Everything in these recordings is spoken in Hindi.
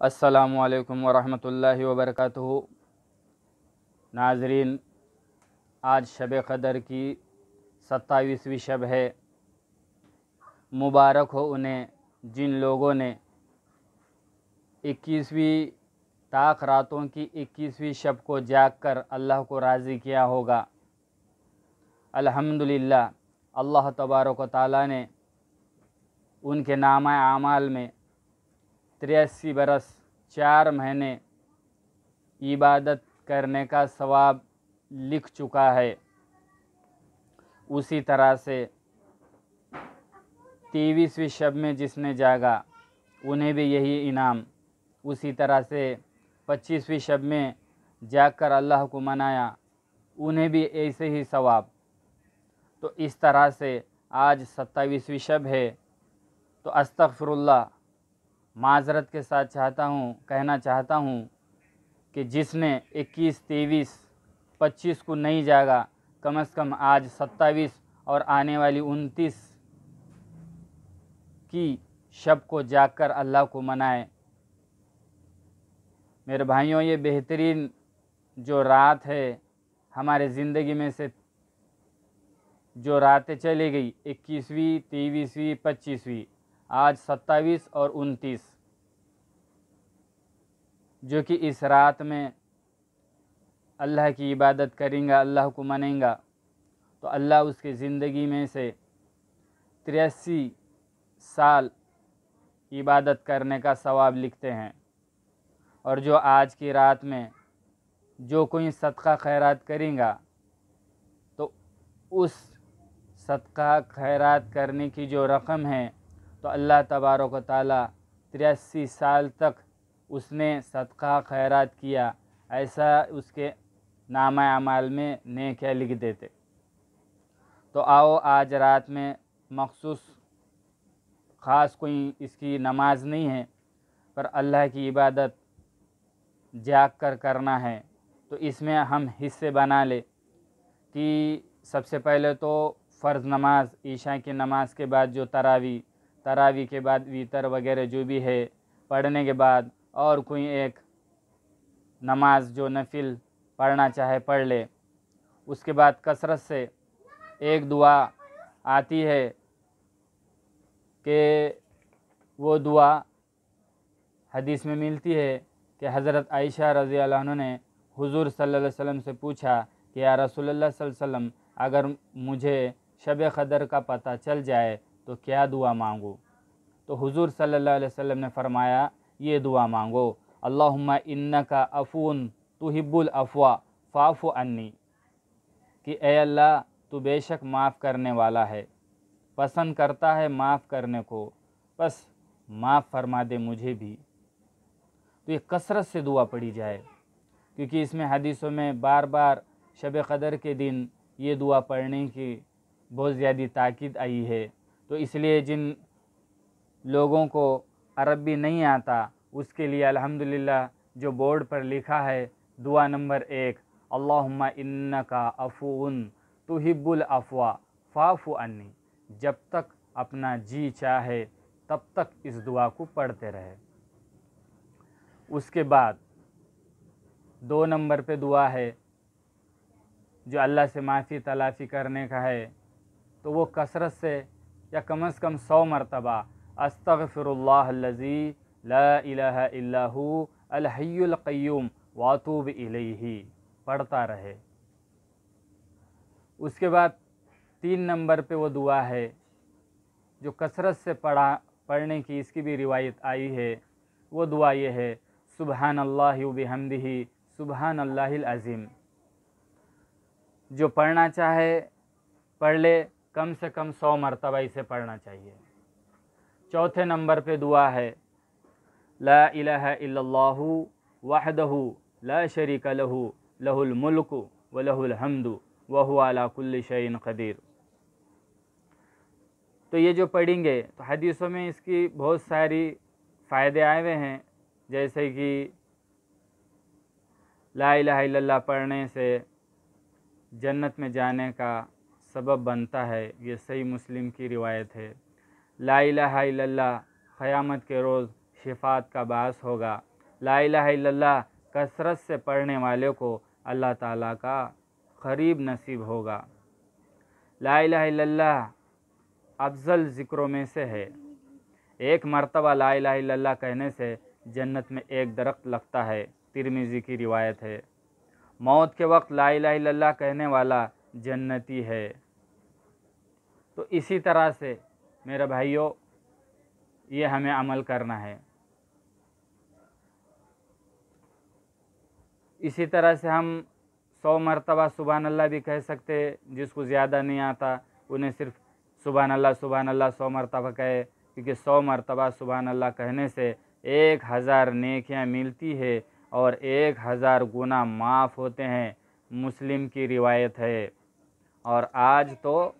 अस्सलामु अलैकुम वरहमतुल्लाहि वबरकातुहू। नाज़रीन, आज शब क़दर की 27वीं शब है। मुबारक हो उन्हें जिन लोगों ने 21वीं ताक रातों की 21वीं शब को जाग कर अल्लाह को राज़ी किया होगा। अल्हम्दुलिल्लाह, अल्लाह तबारक व तआला ने उनके नामा आमाल में 83 बरस 4 महीने इबादत करने का सवाब लिख चुका है। उसी तरह से 23वीं शब में जिसने जागा उन्हें भी यही इनाम, उसी तरह से 25वीं शब में जाकर अल्लाह को मनाया उन्हें भी ऐसे ही सवाब। तो इस तरह से आज 27वीं शब है। तो अस्तग़फिरुल्लाह, माज़रत के साथ कहना चाहता हूँ कि जिसने 21, 23, 25 को नहीं जागा, कम से कम आज 27 और आने वाली 29 की शब को जागकर अल्लाह को मनाए। मेरे भाइयों, ये बेहतरीन जो रात है हमारे ज़िंदगी में से, जो रातें चली गई 21वीं, 23वीं, 25वीं, आज 27 और 29, जो कि इस रात में अल्लाह की इबादत करेंगा, अल्लाह को मनेगा, तो अल्लाह उसकी ज़िंदगी में से 83 साल इबादत करने का सवाब लिखते हैं। और जो आज की रात में जो कोई सदका खैरात करेगा, तो उस सदका खैरात करने की जो रकम है, तो अल्लाह तबारक व तआला 83 साल तक उसने सदका खैरात किया, ऐसा उसके नामा अमाल में नेकियां लिख देते। तो आओ, आज रात में मखसूस ख़ास कोई इसकी नमाज नहीं है, पर अल्लाह की इबादत जाग कर करना है। तो इसमें हम हिस्से बना ले कि सबसे पहले तो फ़र्ज़ नमाज, ईशा की नमाज के बाद जो तरावी के बाद वितर वगैरह जो भी है पढ़ने के बाद, और कोई एक नमाज जो नफिल पढ़ना चाहे पढ़ ले। उसके बाद कसरत से एक दुआ आती है कि वो दुआ हदीस में मिलती है कि हज़रत आयशा रज़ी अल्लाह अन्हा ने हुज़ूर सल्लल्लाहु अलैहि वसल्लम से पूछा कि या रसूलल्लाह सल्लल्लाहु अलैहि वसल्लम, अगर मुझे शब क़दर का पता चल जाए तो क्या दुआ मांगूँ? तो हुज़ूर सल्लल्लाहु अलैहि वसल्लम ने फरमाया, ये दुआ मांगो, अल्लाहुम्मा इन्नका अफ़ून तुहिब्बुल अफ़्वा फ़ाफ़ु अन्नी, कि ए अल्लाह, तू बेशक माफ़ करने वाला है, पसंद करता है माफ़ करने को, बस माफ़ फरमा दे मुझे भी। तो ये कसरत से दुआ पढ़ी जाए, क्योंकि इसमें हदीसों में बार बार शब क़दर के दिन ये दुआ पढ़ने की बहुत ज़्यादा ताकीद आई है। तो इसलिए जिन लोगों को अरबी नहीं आता, उसके लिए अल्हम्दुलिल्लाह जो बोर्ड पर लिखा है दुआ नंबर 1, अल्लाहुम्मा इन्नका अफ़ून तुहिब्बुल अफ़्वा फ़ाफ़ु अन्नी, जब तक अपना जी चाहे तब तक इस दुआ को पढ़ते रहे। उसके बाद 2 नंबर पे दुआ है जो अल्लाह से माफ़ी तलाफ़ी करने का है, तो वो कसरत से या कम से कम 100 मरतबा अस्तग़फ़िरुल्लाहल्लज़ी ला इलाहा इल्ला हु अल हय्युल क़य्यूम व अतूबु इलैहि पढ़ता रहे। उसके बाद 3 नंबर पे वो दुआ है जो कसरत से पढ़ने की इसकी भी रिवायत आई है। वो दुआ ये है, सुबहानल्लाहि व बिहम्दिही सुबहानल्लाहिल अज़ीम। जो पढ़ना चाहे पढ़ ले, कम से कम 100 मरतबा इसे पढ़ना चाहिए। चौथे नंबर पे दुआ है, ला इलाहा इल्लल्लाहु वहदहु ला शरीका लहू लहुल मुल्कु व लहुल हम्दु व हुवा अला कुल्लि शैइन क़दीर। तो ये जो पढ़ेंगे तो हदीसों में इसकी बहुत सारी फ़ायदे आए हुए हैं, जैसे कि ला इलाहा इल्लल्लाह पढ़ने से जन्नत में जाने का सबब बनता है, ये सही मुस्लिम की रिवायत है। ला इलाहा इल्लल्लाह क़यामत के रोज़ शिफ़ात का बास होगा। ला इलाहा इल्लल्लाह कसरत से पढ़ने वाले को अल्लाह ताला का करीब नसीब होगा। ला इलाहा इल्लल्लाह अफजल ज़िक्रों में से है। एक मर्तबा ला इलाहा इल्लल्लाह कहने से जन्नत में एक दरख्त लगता है, तिरमिज़ी की रिवायत है। मौत के वक्त ला इलाहा इल्लल्लाह कहने वाला जन्नती है। तो इसी तरह से मेरे भाइयों, ये हमें अमल करना है। इसी तरह से हम 100 मरतबा सुबहान अल्लाह भी कह सकते हैं। जिसको ज़्यादा नहीं आता उन्हें सिर्फ सुबहान अल्लाह 100 मरतबा कहे, क्योंकि 100 मरतबा सुबहान अल्लाह कहने से 1000 नेकियां मिलती है और 1000 गुनाह माफ़ होते हैं। मुस्लिम की रिवायत है। और आज तो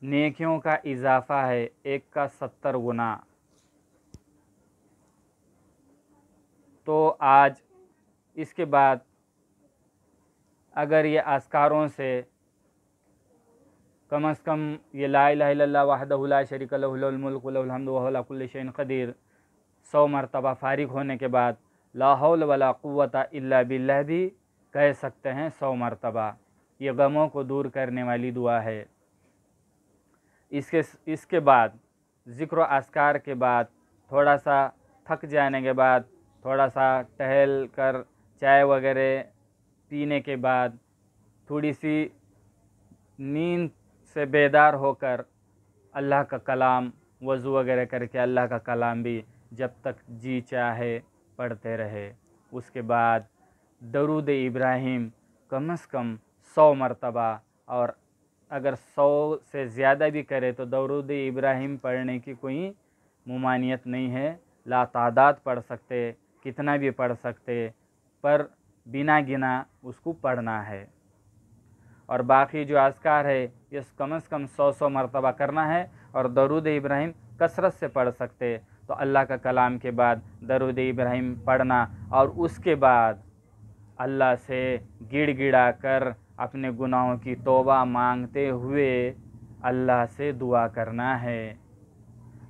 नेकियों का इजाफ़ा है, एक का 70 गुना। तो आज इसके बाद अगर ये अस्कारों से कम से कम ये ला इलाहा इल्लल्लाह वहदहु ला शरीका लहु लहुल मुल्कु व लहुल हम्दु व हुवा अला कुल्लि शैइन क़दीर 100 मरतबा फारिग होने के बाद ला हौल वला कुव्वता इल्ला बिल्लाह भी कह सकते हैं 100 मरतबा। ये गमों को दूर करने वाली दुआ है। इसके बाद ज़िक्र अस्कार के बाद थोड़ा सा थक जाने के बाद, थोड़ा सा टहल कर चाय वगैरह पीने के बाद, थोड़ी सी नींद से बेदार होकर अल्लाह का कलाम वज़ू वगैरह करके अल्लाह का कलाम भी जब तक जी चाहे पढ़ते रहे। उसके बाद दरूद इब्राहिम कम से कम 100 मरतबा, और अगर 100 से ज़्यादा भी करे तो दरूद इब्राहिम पढ़ने की कोई मुमानियत नहीं है। ला तादाद पढ़ सकते, कितना भी पढ़ सकते, पर बिना गिना उसको पढ़ना है। और बाकी जो अस्कार है ये कम से कम 100 मरतबा करना है। और दरूद इब्राहिम कसरत से पढ़ सकते, तो अल्लाह का कलाम के बाद दरूद इब्राहिम पढ़ना और उसके बाद अल्लाह से गिड़गिड़ा कर अपने गुनाहों की तौबा मांगते हुए अल्लाह से दुआ करना है।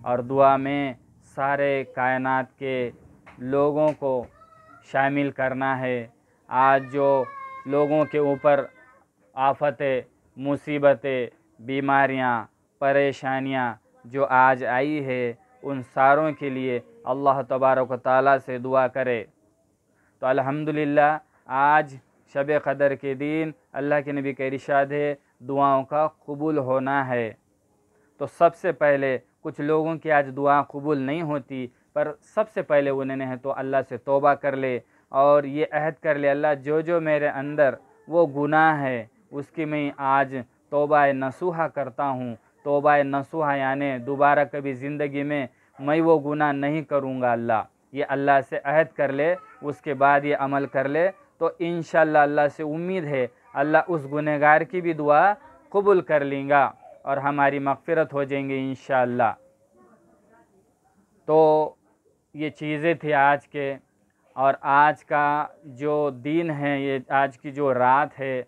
और दुआ में सारे कायनात के लोगों को शामिल करना है। आज जो लोगों के ऊपर आफतें, मुसीबतें, बीमारियां, परेशानियां जो आज आई है, उन सारों के लिए अल्लाह तबारक व तआला से दुआ करे। तो अल्हम्दुलिल्लाह आज शब क़दर के दिन अल्लाह के नबी का इरशाद है दुआओं का कबूल होना है। तो सबसे पहले कुछ लोगों की आज दुआ कबूल नहीं होती, पर सबसे पहले उन्होंने तो अल्लाह से तौबा कर ले और ये अहद कर ले, अल्लाह जो जो मेरे अंदर वो गुनाह है उसकी मैं आज तौबा नसूहा करता हूँ। तौबा नसूहा यानी दोबारा कभी ज़िंदगी में मैं वो गुनाह नहीं करूँगा। अल्लाह ये अल्लाह से अहद कर ले, उसके बाद ये अमल कर ले, तो इंशाअल्लाह अल्लाह से उम्मीद है अल्लाह उस गुनहगार की भी दुआ कबूल कर लेगा और हमारी मग़फ़िरत हो जाएंगे इंशाअल्लाह। तो ये चीज़ें थी आज के। और आज का जो दिन है, ये आज की जो रात है,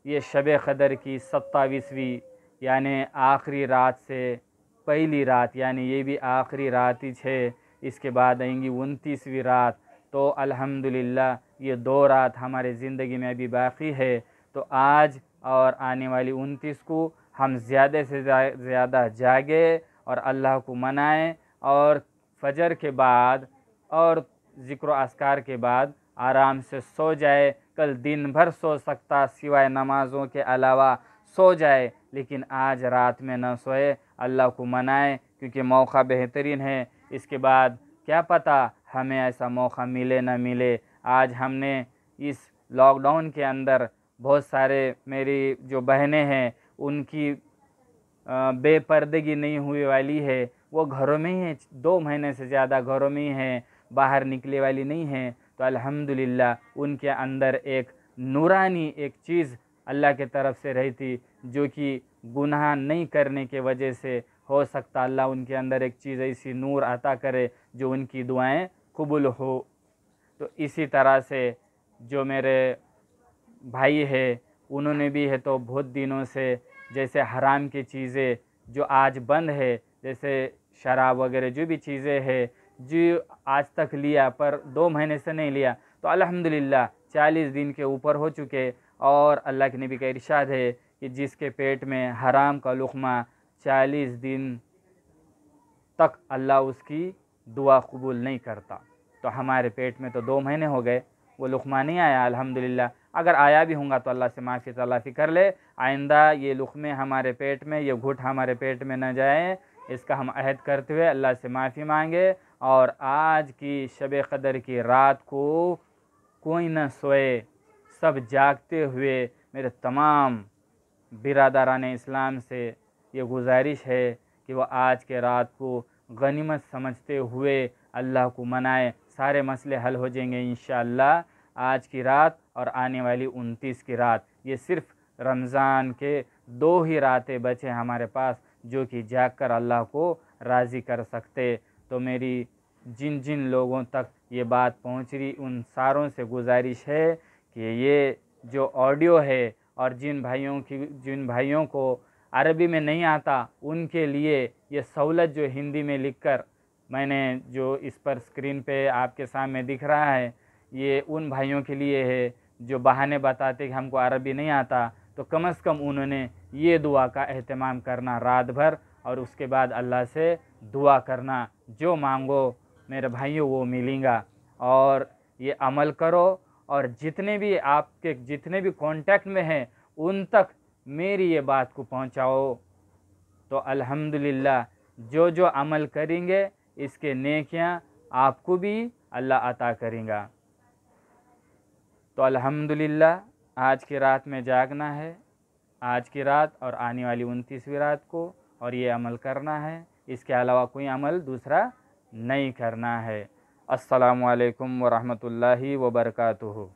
ये शब क़दर की 27वीं यानी आखिरी रात से पहली रात, यानी ये भी आखिरी रात ही है। इसके बाद आएंगी 29वीं रात। तो अल्हम्दुलिल्लाह ये 2 रात हमारे ज़िंदगी में अभी बाकी है। तो आज और आने वाली 29 को हम ज़्यादा से ज़्यादा जागे और अल्लाह को मनाएं, और फजर के बाद और ज़िक्र अस्कार के बाद आराम से सो जाए। कल दिन भर सो सकता, सिवाय नमाज़ों के अलावा सो जाए, लेकिन आज रात में न सोए, अल्लाह को मनाए, क्योंकि मौका बेहतरीन है। इसके बाद क्या पता हमें ऐसा मौका मिले न मिले। आज हमने इस लॉकडाउन के अंदर बहुत सारे मेरी जो बहनें हैं उनकी बेपर्दगी नहीं हुई वाली है, वो घरों में ही है, 2 महीने से ज़्यादा घरों में ही हैं, बाहर निकले वाली नहीं है। तो अल्हम्दुलिल्लाह उनके अंदर एक नूरानी एक चीज़ अल्लाह के तरफ से रही थी, जो कि गुनाह नहीं करने के वजह से हो सकता अल्लाह उनके अंदर एक चीज़ ऐसी नूर अता करे जो उनकी दुआएं कबूल हो। तो इसी तरह से जो मेरे भाई है उन्होंने भी है तो बहुत दिनों से जैसे हराम की चीज़ें जो आज बंद है, जैसे शराब वगैरह जो भी चीज़ें हैं, जो आज तक लिया पर 2 महीने से नहीं लिया, तो अल्हम्दुलिल्लाह 40 दिन के ऊपर हो चुके। और अल्लाह के नबी का इरशाद है कि जिसके पेट में हराम का लुक़मा 40 दिन तक अल्लाह उसकी दुआ कबूल नहीं करता। तो हमारे पेट में तो 2 महीने हो गए, वो लुक़मा नहीं आया अल्हम्दुलिल्लाह। अगर आया भी होगा तो अल्लाह से माफ़ी तलाफ़ी कर ले, आइंदा ये लुक़मे हमारे पेट में, ये घुट हमारे पेट में न जाए, इसका हम अहद करते हुए अल्लाह से माफ़ी मांगे। और आज की शब क़दर की रात को कोई न सोए, सब जागते हुए मेरे तमाम बिरादरान इस्लाम से ये गुजारिश है कि वो आज के रात को गनीमत समझते हुए अल्लाह को मनाए, सारे मसले हल हो जाएंगे इंशाअल्लाह। आज की रात और आने वाली 29 की रात, ये सिर्फ़ रमज़ान के 2 ही रातें बचे हमारे पास जो कि जाग कर अल्लाह को राज़ी कर सकते। तो मेरी जिन जिन लोगों तक ये बात पहुंच रही उन सारों से गुजारिश है कि ये जो ऑडियो है, और जिन भाइयों को अरबी में नहीं आता उनके लिए ये सहूलत जो हिंदी में लिखकर मैंने जो इस पर स्क्रीन पे आपके सामने दिख रहा है, ये उन भाइयों के लिए है जो बहाने बताते कि हमको अरबी नहीं आता। तो कम से कम उन्होंने ये दुआ का एहतमाम करना रात भर, और उसके बाद अल्लाह से दुआ करना, जो मांगो मेरे भाइयों वो मिलेगा। और ये अमल करो, और जितने भी कांटेक्ट में हैं उन तक मेरी ये बात को पहुंचाओ। तो अल्हम्दुलिल्लाह जो जो अमल करेंगे इसके नेकियां आपको भी अल्लाह अता करेगा। तो अल्हम्दुलिल्लाह आज की रात में जागना है, आज की रात और आने वाली 29वीं रात को, और ये अमल करना है। इसके अलावा कोई अमल दूसरा नहीं करना है। अस्सलामु अलैकुम व रहमतुल्लाहि व बरकातुहू।